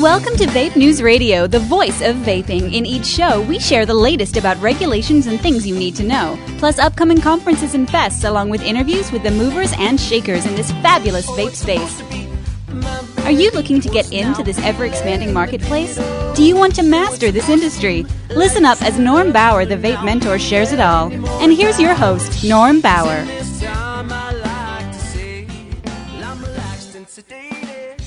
Welcome to Vape News Radio, the voice of vaping. In each show, we share the latest about regulations and things you need to know, plus upcoming conferences and fests, along with interviews with the movers and shakers in this fabulous vape space. Are you looking to get into this ever-expanding marketplace? Do you want to master this industry? Listen up as Norm Bauer, the vape mentor, shares it all. And here's your host, Norm Bauer.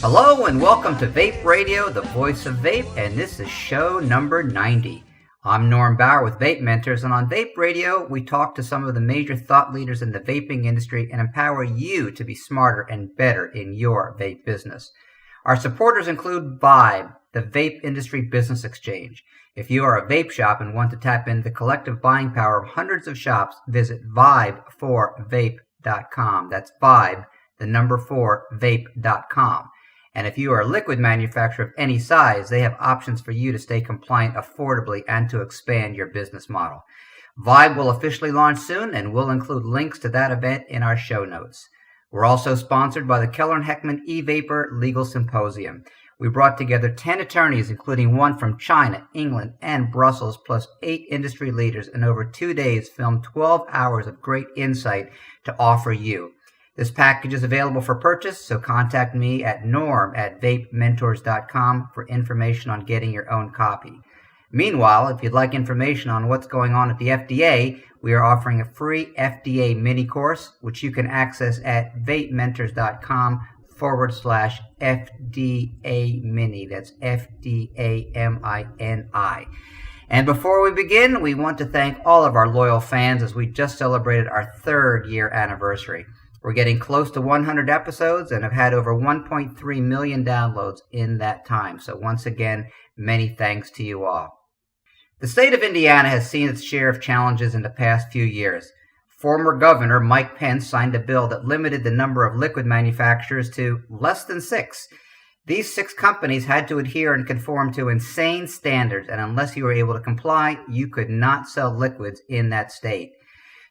Hello and welcome to Vape Radio, the voice of vape, and this is show number 90. I'm Norm Bauer with Vape Mentors, and on Vape Radio, we talk to some of the major thought leaders in the vaping industry and empower you to be smarter and better in your vape business. Our supporters include Vibe, the Vape Industry Business Exchange. If you are a vape shop and want to tap into the collective buying power of hundreds of shops, visit vibe4vape.com. That's Vibe, the number 4vape.com. And if you are a liquid manufacturer of any size, they have options for you to stay compliant affordably and to expand your business model. Vibe will officially launch soon, and we'll include links to that event in our show notes. We're also sponsored by the Keller & Heckman E-Vapor Legal Symposium. We brought together 10 attorneys, including one from China, England, and Brussels, plus 8 industry leaders, and over 2 days filmed 12 hours of great insight to offer you. This package is available for purchase, so contact me at norm@vapementors.com for information on getting your own copy. Meanwhile, if you'd like information on what's going on at the FDA, we are offering a free FDA mini course, which you can access at vapementors.com/FDA mini. That's FDAMINI. And before we begin, we want to thank all of our loyal fans as we just celebrated our 3rd year anniversary. We're getting close to 100 episodes and have had over 1.3 million downloads in that time. So once again, many thanks to you all. The state of Indiana has seen its share of challenges in the past few years. Former Governor Mike Pence signed a bill that limited the number of liquid manufacturers to less than 6. These 6 companies had to adhere and conform to insane standards, and unless you were able to comply, you could not sell liquids in that state.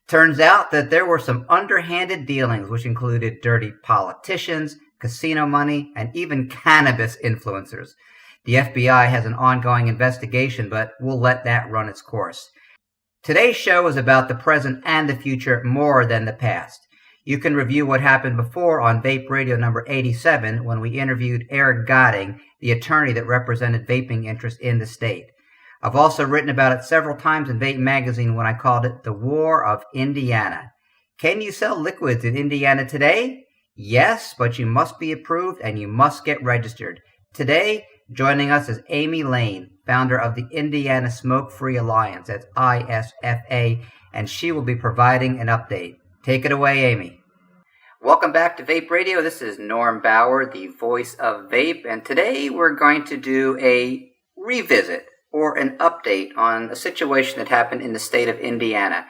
Turns out that there were some underhanded dealings, which included dirty politicians, casino money, and even cannabis influencers. The FBI has an ongoing investigation, but we'll let that run its course. Today's show is about the present and the future more than the past. You can review what happened before on Vape Radio number 87 when we interviewed Eric Godding, the attorney that represented vaping interests in the state. I've also written about it several times in Vape Magazine when I called it the War of Indiana. Can you sell liquids in Indiana today? Yes, but you must be approved and you must get registered. Today, joining us is Amy Lane, founder of the Indiana Smoke-Free Alliance, that's ISFA, and she will be providing an update. Take it away, Amy. Welcome back to Vape Radio. This is Norm Bauer, the voice of vape, and today we're going to do a revisit or an update on a situation that happened in the state of Indiana.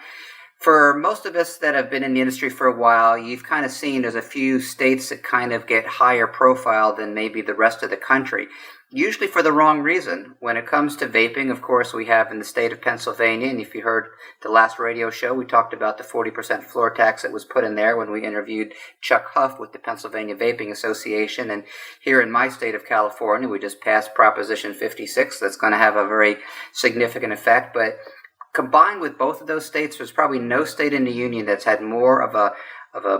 For most of us that have been in the industry for a while, you've kind of seen there's a few states that kind of get higher profile than maybe the rest of the country, usually for the wrong reason. When it comes to vaping, of course, we have in the state of Pennsylvania, and if you heard the last radio show, we talked about the 40% floor tax that was put in there when we interviewed Chuck Huff with the Pennsylvania Vaping Association. And here in my state of California, we just passed Proposition 56. That's going to have a very significant effect. But combined with both of those states, there's probably no state in the union that's had more of a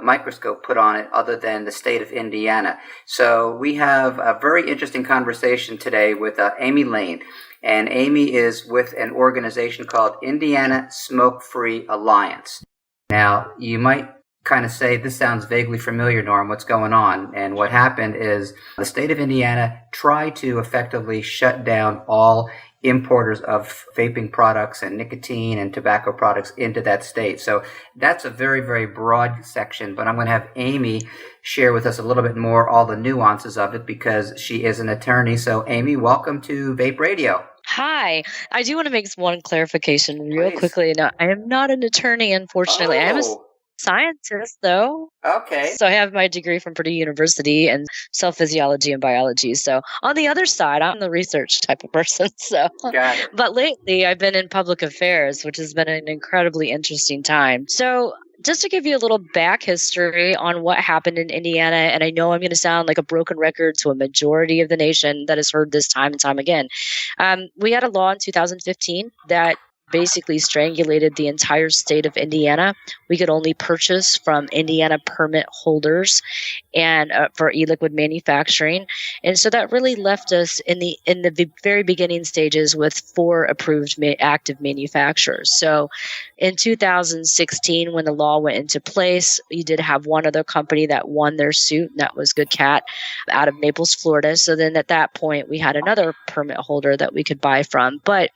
microscope put on it other than the state of Indiana. So we have a very interesting conversation today with Amy Lane. And Amy is with an organization called Indiana Smoke-Free Alliance. Now, you might kind of say, this sounds vaguely familiar, Norm, what's going on? And what happened is the state of Indiana tried to effectively shut down all importers of vaping products and nicotine and tobacco products into that state. So that's a very, very broad section, but I'm going to have Amy share with us a little bit more all the nuances of it because she is an attorney. So Amy, welcome to Vape Radio. Hi. I do want to make one clarification real quickly. Now, I am not an attorney, unfortunately. I am a scientist, though. Okay. So I have my degree from Purdue University in cell physiology and biology. So on the other side, I'm the research type of person. So, got it. But lately, I've been in public affairs, which has been an incredibly interesting time. So just to give you a little back history on what happened in Indiana, and I know I'm going to sound like a broken record to a majority of the nation that has heard this time and time again. We had a law in 2015 that basically strangulated the entire state of Indiana. We could only purchase from Indiana permit holders and for e-liquid manufacturing. And so that really left us in the very beginning stages with 4 approved active manufacturers. So in 2016, when the law went into place, you did have one other company that won their suit, and that was Good Cat out of Naples, Florida. So then at that point, we had another permit holder that we could buy from. But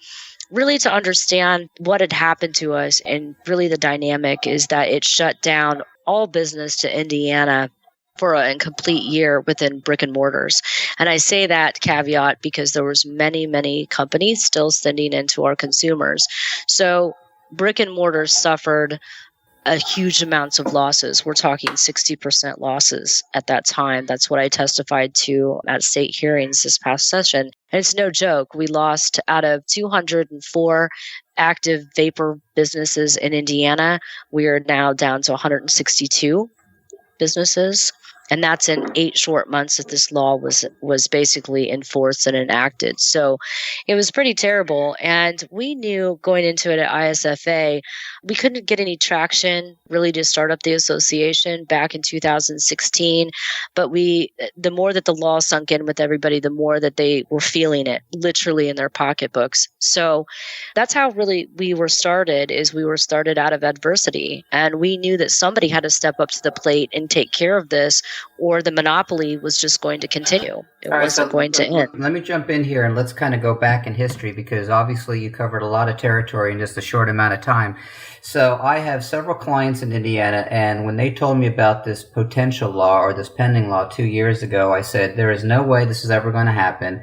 really, to understand what had happened to us, and really the dynamic is that it shut down all business to Indiana for a complete year within brick and mortars. And I say that caveat because there was many companies still sending into our consumers. So brick and mortars suffered a huge amounts of losses. We're talking 60% losses at that time. That's what I testified to at state hearings this past session. And it's no joke. We lost out of 204 active vapor businesses in Indiana. We are now down to 162 businesses. And that's in 8 short months that this law was basically enforced and enacted. So it was pretty terrible. And we knew going into it at ISFA, we couldn't get any traction really to start up the association back in 2016. But the more that the law sunk in with everybody, the more that they were feeling it literally in their pocketbooks. So that's how really we were started, is we were started out of adversity. And we knew that somebody had to step up to the plate and take care of this, or the monopoly was just going to continue. It wasn't going to end. Let me jump in here and let's kind of go back in history, because obviously you covered a lot of territory in just a short amount of time. So I have several clients in Indiana, and when they told me about this potential law or this pending law 2 years ago, I said, there is no way this is ever going to happen.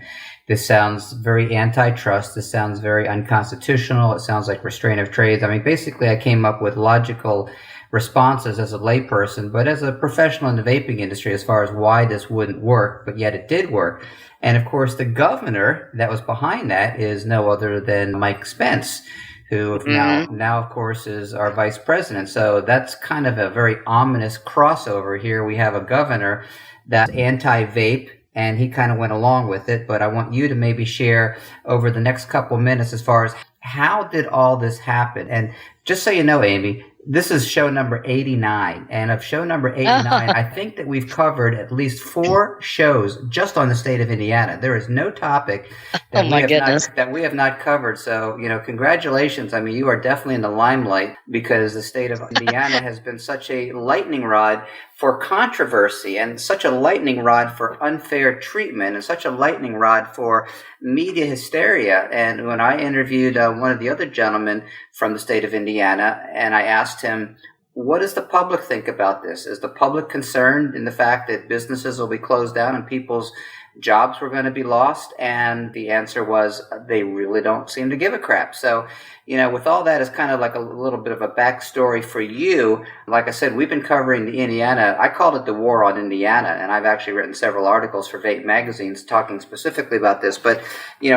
This sounds very antitrust. This sounds very unconstitutional. It sounds like restraint of trades. I mean, basically I came up with logical responses as a layperson, but as a professional in the vaping industry, as far as why this wouldn't work, but yet it did work. And of course, the governor that was behind that is no other than Mike Pence, who now of course is our vice president. So that's kind of a very ominous crossover here. We have a governor that's anti-vape, and he kind of went along with it. But I want you to maybe share over the next couple minutes as far as how did all this happen. And just so you know, Amy, this is show number 89. And of show number 89, I think that we've covered at least 4 shows just on the state of Indiana. There is no topic that we have not covered. So, congratulations. I mean, you are definitely in the limelight, because the state of Indiana has been such a lightning rod for controversy, and such a lightning rod for unfair treatment, and such a lightning rod for media hysteria. And when I interviewed one of the other gentlemen from the state of Indiana, and I asked him, what does the public think about this? Is the public concerned in the fact that businesses will be closed down and people's jobs were going to be lost? And the answer was, they really don't seem to give a crap. So, with all that as kind of like a little bit of a backstory for you, like I said, we've been covering the Indiana, I called it the war on Indiana, and I've actually written several articles for Vape magazines talking specifically about this. But,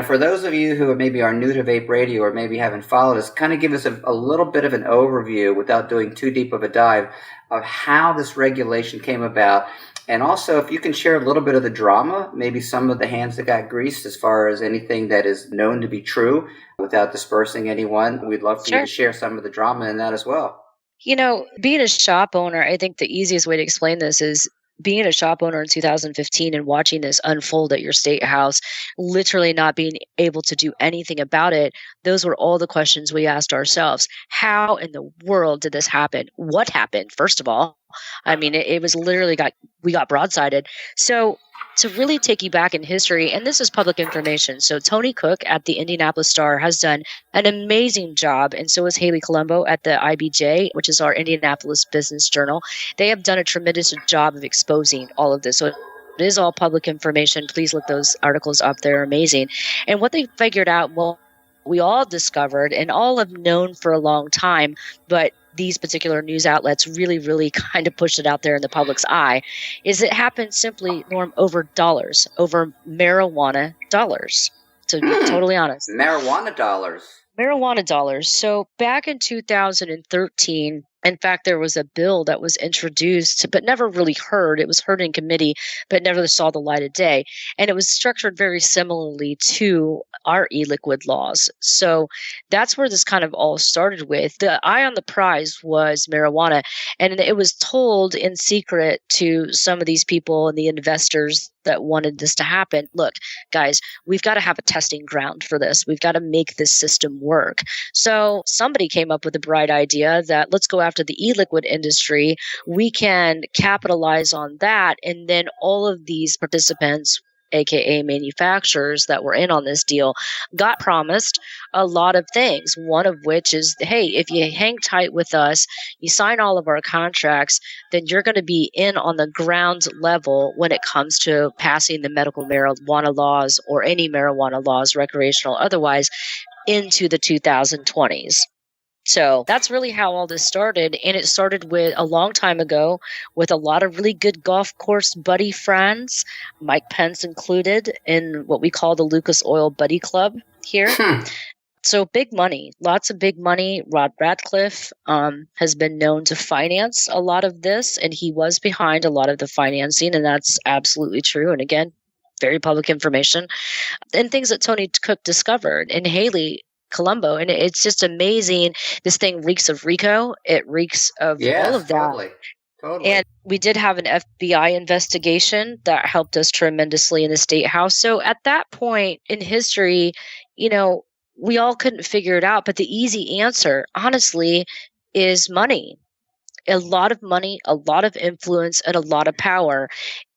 for those of you who maybe are new to Vape Radio or maybe haven't followed us, kind of give us a little bit of an overview without doing too deep of a dive of how this regulation came about. And also, if you can share a little bit of the drama, maybe some of the hands that got greased as far as anything that is known to be true without dispersing anyone, we'd love for you to share some of the drama in that as well. Being a shop owner, I think the easiest way to explain this is being a shop owner in 2015 and watching this unfold at your state house, literally not being able to do anything about it. Those were all the questions we asked ourselves. How in the world did this happen? What happened, first of all? I mean, it was literally we got broadsided. So to really take you back in history, and this is public information. So Tony Cook at the Indianapolis Star has done an amazing job, and so is Haley Colombo at the IBJ, which is our Indianapolis Business Journal. They have done a tremendous job of exposing all of this. So it is all public information. Please look those articles up. They're amazing. And what they figured out, we all discovered and all have known for a long time, but these particular news outlets really kind of pushed it out there in the public's eye, is it happened simply, Norm, over dollars, over marijuana dollars, to be totally honest. Marijuana dollars. Marijuana dollars. So back in 2013, In fact, there was a bill that was introduced, but never really heard. It was heard in committee, but never saw the light of day. And it was structured very similarly to our e-liquid laws. So that's where this kind of all started with. The eye on the prize was marijuana. And it was told in secret to some of these people and the investors that wanted this to happen. Look, guys, we've got to have a testing ground for this. We've got to make this system work. So somebody came up with a bright idea that let's go after the e-liquid industry. We can capitalize on that. And then all of these participants, aka manufacturers that were in on this deal, got promised a lot of things. One of which is, hey, if you hang tight with us, you sign all of our contracts, then you're going to be in on the ground level when it comes to passing the medical marijuana laws or any marijuana laws, recreational, otherwise, into the 2020s. So that's really how all this started. And it started with a long time ago with a lot of really good golf course buddy friends, Mike Pence included, in what we call the Lucas Oil Buddy Club here. So big money, lots of big money. Rod Radcliffe has been known to finance a lot of this, and he was behind a lot of the financing, and that's absolutely true. And again, very public information. And things that Tony Cook discovered and Haley Colombo. And it's just amazing. This thing reeks of RICO. It reeks of all of that. Totally. And we did have an FBI investigation that helped us tremendously in the state house. So at that point in history, we all couldn't figure it out. But the easy answer, honestly, is money. A lot of money, a lot of influence, and a lot of power.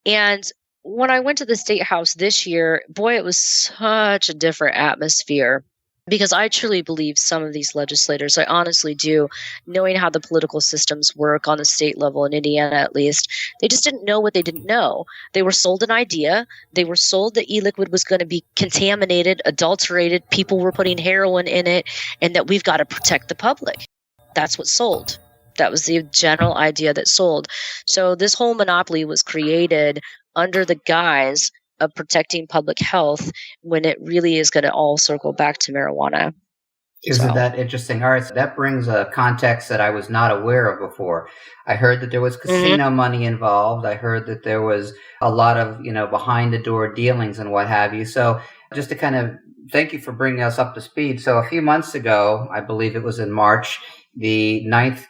And when I went to the state house this year, boy, it was such a different atmosphere. Because I truly believe some of these legislators, I honestly do, knowing how the political systems work on the state level in Indiana at least, they just didn't know what they didn't know. They were sold an idea. They were sold that e-liquid was going to be contaminated, adulterated, people were putting heroin in it, and that we've got to protect the public. That's what sold. That was the general idea that sold. So this whole monopoly was created under the guise of protecting public health when it really is going to all circle back to marijuana. Isn't that interesting? All right, so that brings a context that I was not aware of before. I heard that there was casino money involved. I heard that there was a lot of, behind the door dealings and what have you. So just to kind of thank you for bringing us up to speed. So a few months ago, I believe it was in March, the ninth,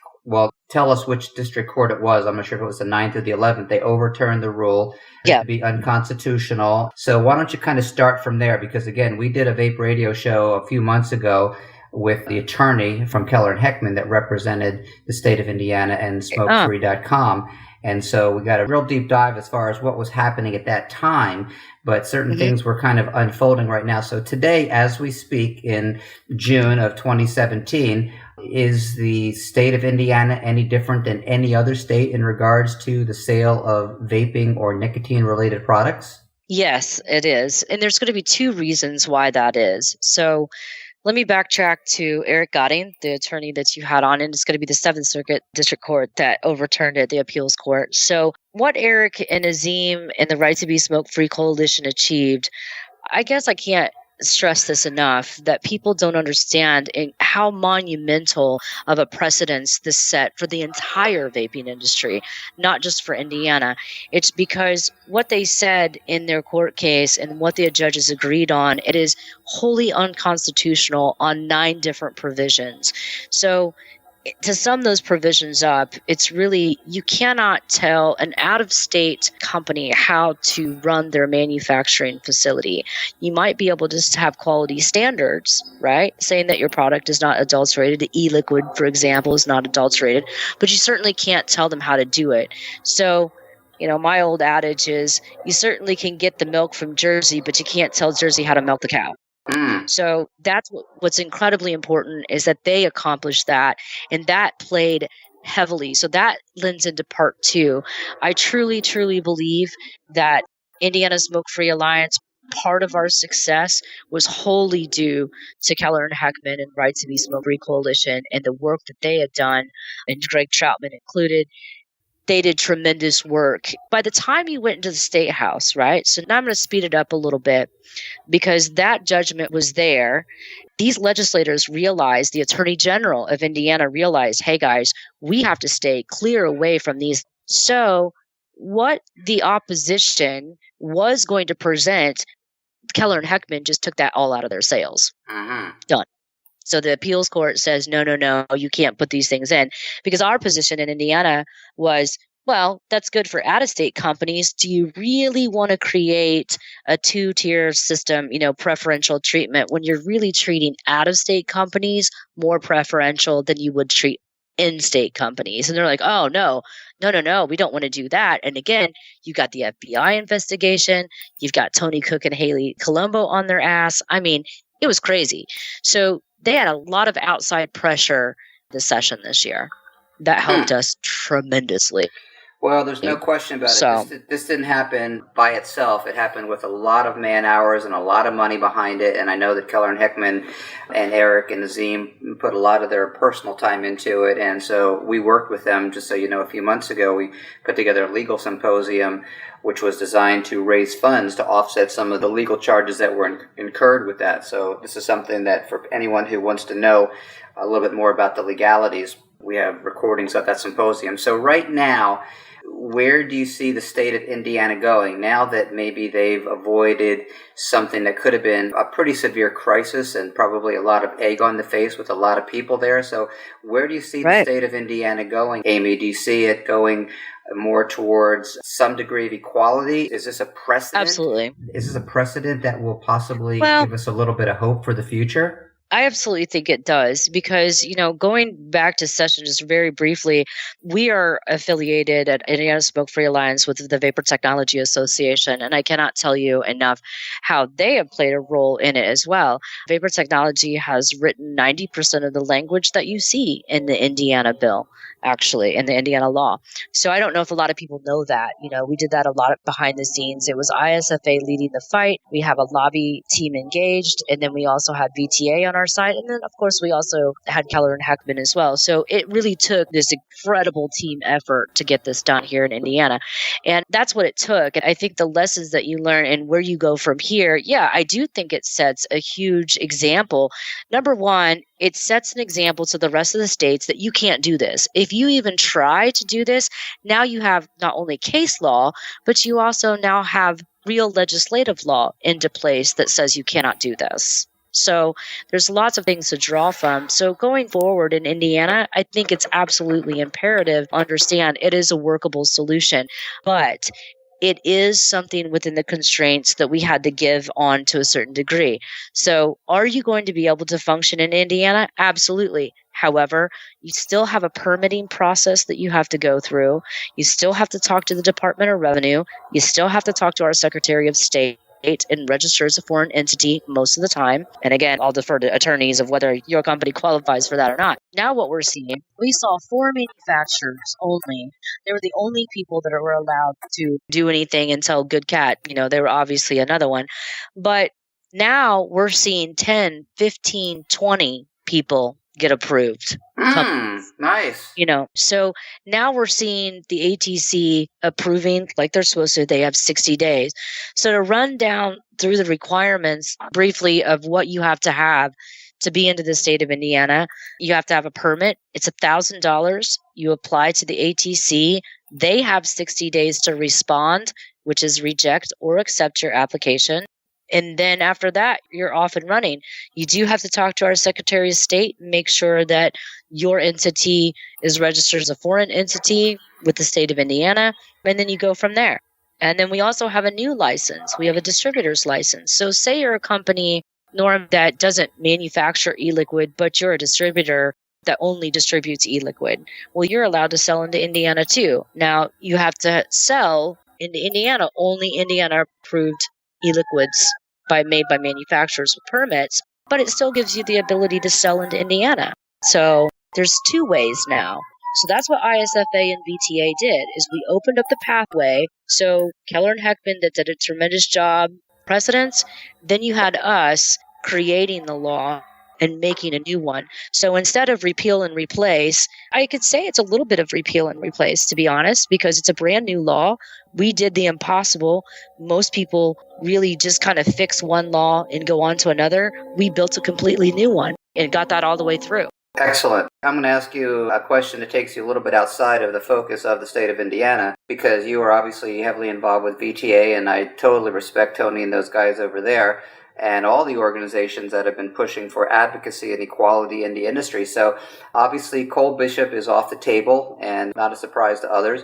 tell us which district court it was. I'm not sure if it was the 9th or the 11th. They overturned the rule to be unconstitutional. So why don't you kind of start from there? Because again, we did a Vape Radio show a few months ago with the attorney from Keller and Heckman that represented the state of Indiana and smokefree.com. And so we got a real deep dive as far as what was happening at that time, but certain things were kind of unfolding right now. So today, as we speak in June of 2017, is the state of Indiana any different than any other state in regards to the sale of vaping or nicotine-related products? Yes, it is. And there's going to be two reasons why that is. So let me backtrack to Eric Gotting, the attorney that you had on, and it's going to be the 7th Circuit District Court that overturned it, the appeals court. So what Eric and Azim and the Right to Be Smoke-Free Coalition achieved, I guess I can't stress this enough, that people don't understand how monumental of a precedence this set for the entire vaping industry, not just for Indiana. It's because what they said in their court case and what the judges agreed on, it is wholly unconstitutional on 9 different provisions. So to sum those provisions up, it's really, you cannot tell an out-of-state company how to run their manufacturing facility. You might be able to just have quality standards, right? Saying that your product is not adulterated. The e-liquid, for example, is not adulterated, but you certainly can't tell them how to do it. So, my old adage is, you certainly can get the milk from Jersey, but you can't tell Jersey how to milk the cow. So that's what's incredibly important, is that they accomplished that, and that played heavily. So that lends into part 2. I truly, truly believe that Indiana Smoke-Free Alliance, part of our success was wholly due to Keller and Heckman and Right to Be Smoke-Free Coalition and the work that they had done, and Greg Troutman included. they did tremendous work. By the time you went into the state house, right? So now I'm going to speed it up a little bit because that judgment was there. These legislators realized, the Attorney General of Indiana realized, hey guys, we have to stay clear away from these. So what the opposition was going to present, Keller and Heckman just took that all out of their sails. Done. So the appeals court says, no, you can't put these things in. Because our position in Indiana was, well, that's good for out-of-state companies. Do you really want to create a two-tier system, preferential treatment when you're really treating out-of-state companies more preferential than you would treat in-state companies? And they're like, oh, no, we don't want to do that. And again, you got the FBI investigation. You've got Tony Cook and Haley Colombo on their ass. I mean, it was crazy. So they had a lot of outside pressure this session this year that helped us tremendously. Well, there's no question about it. This didn't happen by itself. It happened with a lot of man hours and a lot of money behind it. And I know that Keller and Heckman and Eric and Nazim put a lot of their personal time into it. And so we worked with them, just so you know, a few months ago, we put together a legal symposium, which was designed to raise funds to offset some of the legal charges that were incurred with that. So this is something that for anyone who wants to know a little bit more about the legalities, we have recordings of that symposium. So right now, where do you see the state of Indiana going now that maybe they've avoided something that could have been a pretty severe crisis and probably a lot of egg on the face with a lot of people there? So where do you see the state of Indiana going? Amy, do you see it going more towards some degree of equality? Is this a precedent? Absolutely. Is this a precedent that will possibly give us a little bit of hope for the future? I absolutely think it does because, going back to session just very briefly, we are affiliated at Indiana Smoke-Free Alliance with the Vapor Technology Association, and I cannot tell you enough how they have played a role in it as well. Vapor Technology has written 90% of the language that you see in the Indiana bill, actually, in the Indiana law. So I don't know if a lot of people know that. We did that a lot behind the scenes. It was ISFA leading the fight. We have a lobby team engaged, and then we also had VTA on our side. And then, of course, we also had Keller and Heckman as well. So it really took this incredible team effort to get this done here in Indiana. And that's what it took. And I think the lessons that you learn and where you go from here, I do think it sets a huge example. Number one, it sets an example to the rest of the states that you can't do this. If you even try to do this, now you have not only case law, but you also now have real legislative law into place that says you cannot do this. So there's lots of things to draw from. So going forward in Indiana, I think it's absolutely imperative to understand it is a workable solution, but it is something within the constraints that we had to give on to a certain degree. So are you going to be able to function in Indiana? Absolutely. However, you still have a permitting process that you have to go through. You still have to talk to the Department of Revenue. You still have to talk to our Secretary of State and register as a foreign entity most of the time. And again, I'll defer to attorneys of whether your company qualifies for that or not. Now what we're seeing, we saw 4 manufacturers only. They were the only people that were allowed to do anything until Good Cat. They were obviously another one. But now we're seeing 10, 15, 20 people get approved. Nice. So now we're seeing the ATC approving like they're supposed to. They have 60 days. So to run down through the requirements briefly of what you have to have to be into the state of Indiana, you have to have a permit. It's $1,000. You apply to the ATC. They have 60 days to respond, which is reject or accept your application. And then after that, you're off and running. You do have to talk to our Secretary of State and make sure that your entity is registered as a foreign entity with the state of Indiana, and then you go from there. And then we also have a new license. We have a distributor's license. So say you're a company, Norm, that doesn't manufacture e-liquid, but you're a distributor that only distributes e-liquid. Well, you're allowed to sell into Indiana too. Now, you have to sell into Indiana, only Indiana-approved e-liquids made by manufacturers with permits, but it still gives you the ability to sell into Indiana. So there's 2 ways now. So that's what ISFA and VTA did, is we opened up the pathway. So Keller and Heckman that did a tremendous job, precedents. Then you had us creating the law and making a new one. So instead of repeal and replace, I could say it's a little bit of repeal and replace, to be honest, because it's a brand new law. We did the impossible. Most people really just kind of fix one law and go on to another. We built a completely new one and got that all the way through. Excellent. I'm going to ask you a question that takes you a little bit outside of the focus of the state of Indiana, because you are obviously heavily involved with VTA, and I totally respect Tony and those guys over there and all the organizations that have been pushing for advocacy and equality in the industry. So obviously Cole Bishop is off the table, and not a surprise to others.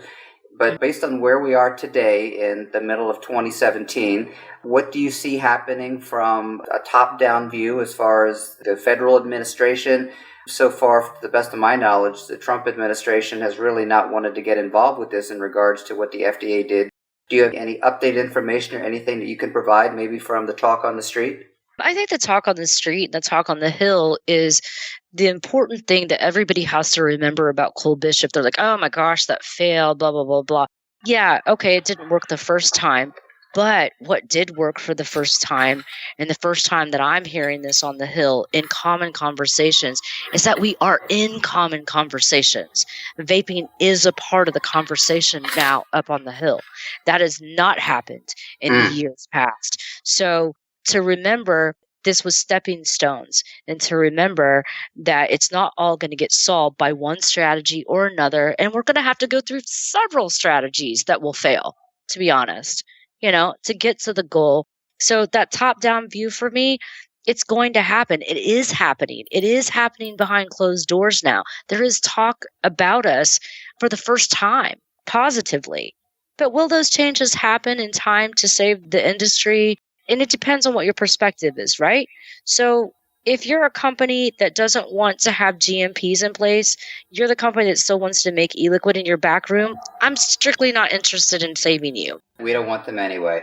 But based on where we are today in the middle of 2017, what do you see happening from a top-down view as far as the federal administration? So far, to the best of my knowledge, the Trump administration has really not wanted to get involved with this in regards to what the FDA did. Do you have any updated information or anything that you can provide, maybe from the talk on the street? I think the talk on the street, the talk on the Hill is the important thing that everybody has to remember about Cole Bishop. They're like, oh my gosh, that failed, blah, blah, blah, blah. Yeah, okay, it didn't work the first time. But what did work for the first time, and the first time that I'm hearing this on the Hill in common conversations, is that we are in common conversations. Vaping is a part of the conversation now up on the Hill. That has not happened in the years past. So to remember this was stepping stones, and to remember that it's not all going to get solved by one strategy or another, and we're going to have to go through several strategies that will fail, to be honest, to get to the goal. So that top-down view for me, it's going to happen. It is happening. It is happening behind closed doors now. There is talk about us for the first time, positively. But will those changes happen in time to save the industry? And it depends on what your perspective is, right? So if you're a company that doesn't want to have GMPs in place, you're the company that still wants to make e-liquid in your back room, I'm strictly not interested in saving you. We don't want them anyway.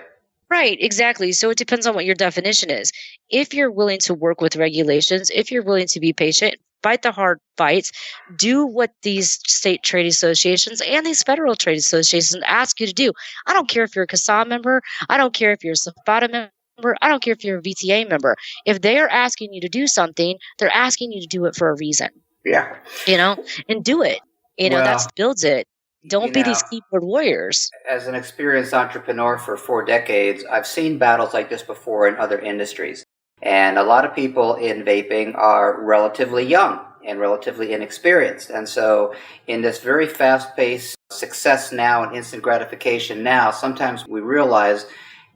Right, exactly. So it depends on what your definition is. If you're willing to work with regulations, if you're willing to be patient, fight the hard fights, do what these state trade associations and these federal trade associations ask you to do. I don't care if you're a CASA member. I don't care if you're a SFATA member. I don't care if you're a VTA member. If they are asking you to do something, they're asking you to do it for a reason. Yeah. And do it. That builds it. Don't be these keyboard warriors. As an experienced entrepreneur for 4 decades, I've seen battles like this before in other industries. And a lot of people in vaping are relatively young and relatively inexperienced. And so in this very fast-paced success now and instant gratification now, sometimes we realize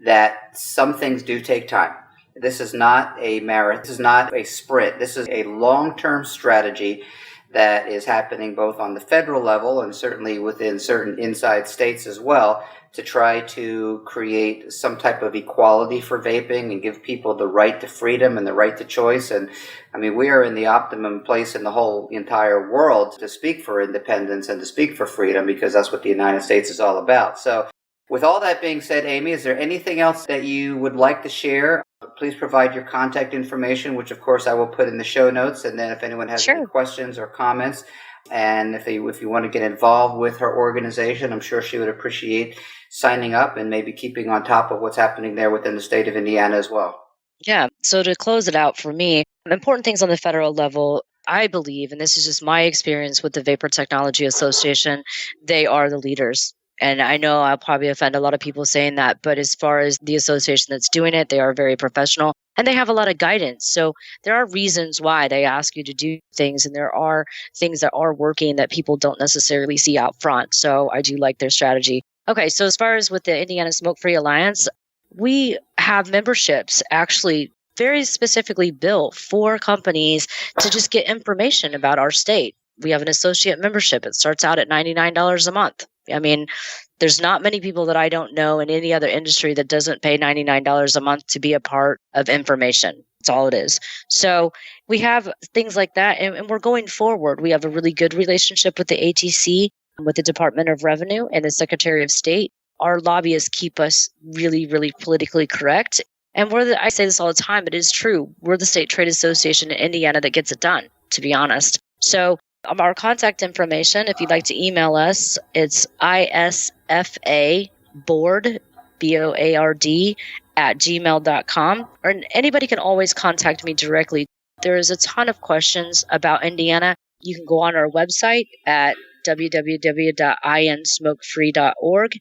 that some things do take time. This is not a marathon. This is not a sprint. This is a long-term strategy that is happening both on the federal level and certainly within certain inside states as well, to try to create some type of equality for vaping and give people the right to freedom and the right to choice. And I mean, we are in the optimum place in the whole entire world to speak for independence and to speak for freedom, because that's what the United States is all about. So with all that being said, Amy, is there anything else that you would like to share? Please provide your contact information, which of course I will put in the show notes. And then if anyone has any questions or comments, and if you want to get involved with her organization, I'm sure she would appreciate signing up and maybe keeping on top of what's happening there within the state of Indiana as well. Yeah. So to close it out for me, important things on the federal level, I believe, and this is just my experience with the Vapor Technology Association, they are the leaders. And I know I'll probably offend a lot of people saying that, but as far as the association that's doing it, they are very professional and they have a lot of guidance. So there are reasons why they ask you to do things, and there are things that are working that people don't necessarily see out front. So I do like their strategy. Okay, so as far as with the Indiana Smoke-Free Alliance, we have memberships actually very specifically built for companies to just get information about our state. We have an associate membership. It starts out at $99 a month. I mean, there's not many people that I don't know in any other industry that doesn't pay $99 a month to be a part of information. That's all it is. So we have things like that, and we're going forward. We have a really good relationship with the ATC, with the Department of Revenue, and the Secretary of State. Our lobbyists keep us really, really politically correct. And I say this all the time, but it is true. We're the state trade association in Indiana that gets it done, to be honest. So our contact information, if you'd like to email us, it's isfaboard, BOARD, @gmail.com. Or anybody can always contact me directly There is a ton of questions about Indiana. You can go on our website at www.insmokefree.org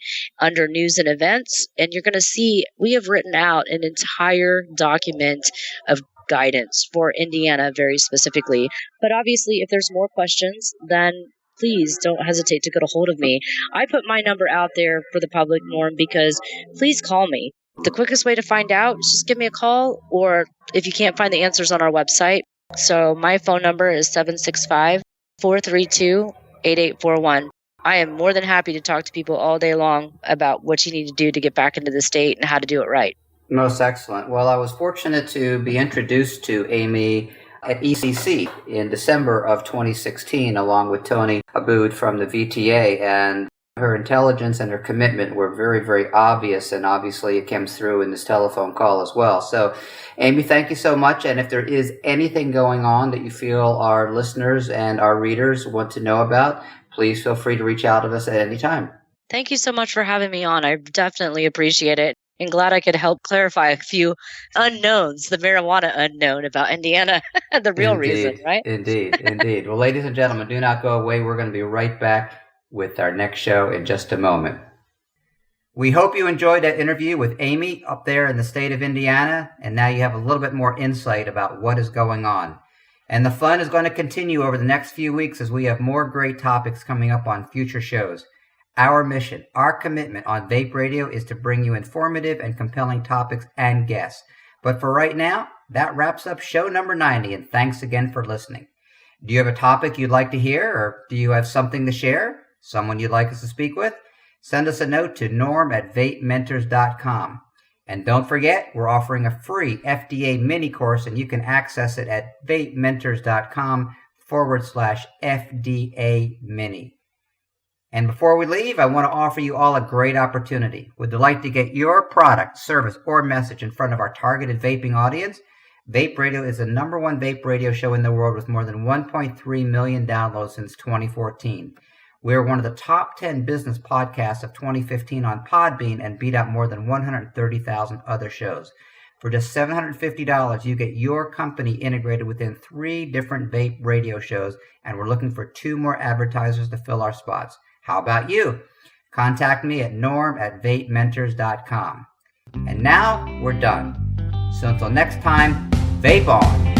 under news and events, and you're going to see we have written out an entire document of guidance for Indiana very specifically. But obviously, if there's more questions, then please don't hesitate to get a hold of me. I put my number out there for the public, Norm, because please call me. The quickest way to find out is just give me a call, or if you can't find the answers on our website. So my phone number is 765-432-8841. I am more than happy to talk to people all day long about what you need to do to get back into the state and how to do it right. Most excellent. Well, I was fortunate to be introduced to Amy at ECC in December of 2016, along with Tony Aboud from the VTA, and her intelligence and her commitment were very, very obvious, and obviously it comes through in this telephone call as well. So, Amy, thank you so much, and if there is anything going on that you feel our listeners and our readers want to know about, please feel free to reach out to us at any time. Thank you so much for having me on. I definitely appreciate it, and glad I could help clarify a few unknowns, the marijuana unknown about Indiana, the real reason, right? Indeed. Well, ladies and gentlemen, do not go away. We're going to be right back with our next show in just a moment. We hope you enjoyed that interview with Amy up there in the state of Indiana, and now you have a little bit more insight about what is going on. And the fun is going to continue over the next few weeks as we have more great topics coming up on future shows. Our mission, our commitment on Vape Radio is to bring you informative and compelling topics and guests. But for right now, that wraps up show number 90, and thanks again for listening. Do you have a topic you'd like to hear, or do you have something to share? Someone you'd like us to speak with? Send us a note to norm@vapementors.com. And don't forget, we're offering a free FDA mini course, and you can access it at vapementors.com/FDA mini. And before we leave, I want to offer you all a great opportunity. Would you like to get your product, service, or message in front of our targeted vaping audience? Vape Radio is the number one vape radio show in the world with more than 1.3 million downloads since 2014. We are one of the top 10 business podcasts of 2015 on Podbean and beat out more than 130,000 other shows. For just $750, you get your company integrated within 3 different vape radio shows, and we're looking for 2 more advertisers to fill our spots. How about you? Contact me at norm@vapementors.com. And now we're done. So until next time, vape on.